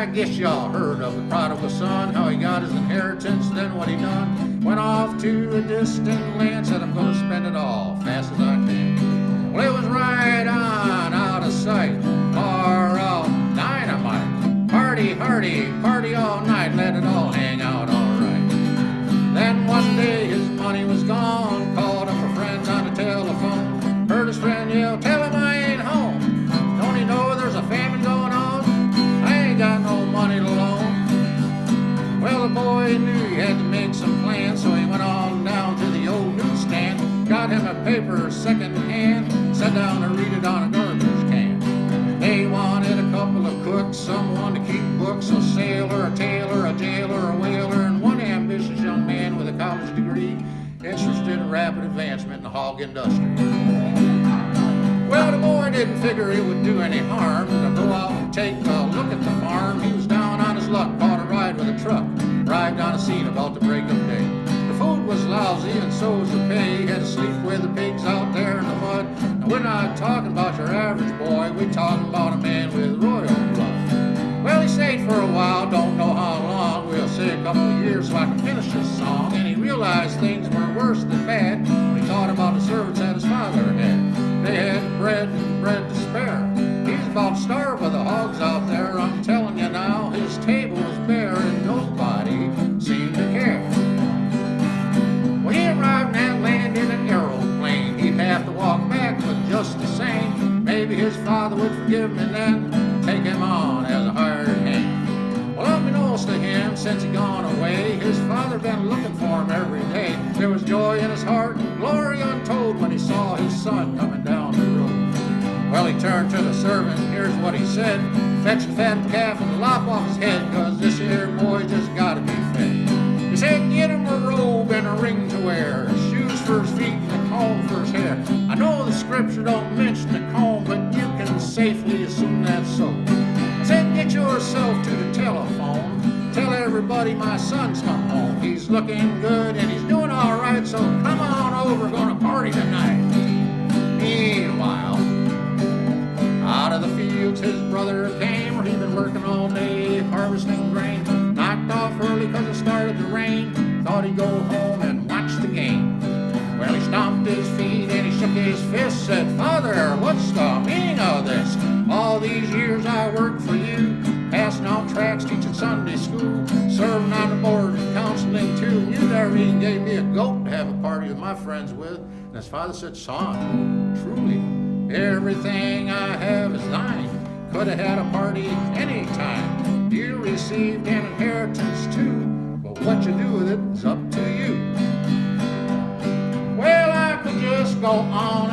I guess y'all heard of the prodigal son, how he got his inheritance, then what he done. Went off to a distant land, said I'm gonna spend it all fast as I can. Well, it was right on out of sight, far out, dynamite. Party, hardy, party all night, let it all hang out all right. Then one day his money was gone, called up a friend on the telephone. Heard his friend yell, tell him I ain't home. Don't he know there's a famine going on? Got no money to loan. Well, the boy knew he had to make some plans, so he went on down to the old newsstand, got him a paper second hand, sat down to read it on a garbage can. They wanted a couple of cooks, someone to keep books, a sailor, a tailor, a jailer, a whaler, and one ambitious young man with a college degree interested in rapid advancement in the hog industry. Well, the boy didn't figure it would do any harm to go out and take a look at the farm. He was down on his luck, caught a ride with a truck, arrived on the scene about the break of day. The food was lousy and so was the pay. He had to sleep with the pigs out there in the mud. And we're not talking about your average boy, we're talking about a man with royal blood. Well, he stayed for a while, don't know how long, we'll say a couple of years so I can finish this song. And he realized things were worse than bad when he thought about the servants that his father had. They had bread and bread to spare. He's about to starve with the hogs out there. I'm telling you now, his table was bare and nobody seemed to care. When he arrived in that land in an aeroplane, he'd have to walk back, but just the same, maybe his father would forgive him and then take him on as a hired hand. Well, unbeknownst to him, since he gone away, his father been looking for him every day. There was joy in his heart and glory untold when he saw his son coming down the road. Well, he turned to the servant, here's what he said: fetch the fattened calf and lop off his head, 'cause this here boy just gotta be fed. He said, get him a robe and a ring to wear, shoes for his feet and a comb for his hair. I know the scripture don't mention the comb, but you can safely assume that's so. I said, get yourself to the telephone, tell everybody my son's come home. He's looking good and he's doing all right, so come on over, gonna party tonight. Meanwhile, out of the fields his brother came, where he'd been working all day harvesting grain. Knocked off early 'cause it started to rain, thought he'd go home and watch the game. Well, he stomped his feet and he shook his fist, said, Father, what's the meaning of this? All these years I worked for you, passing out tracts, teaching Sunday school, serving on the board and counseling too. You never even gave me a goat to have a party with my friends with. And his father said, son, truly, everything I have is thine. Could have had a party any time. You received an inheritance too, but what you do with it is up to you. Well, I could just go on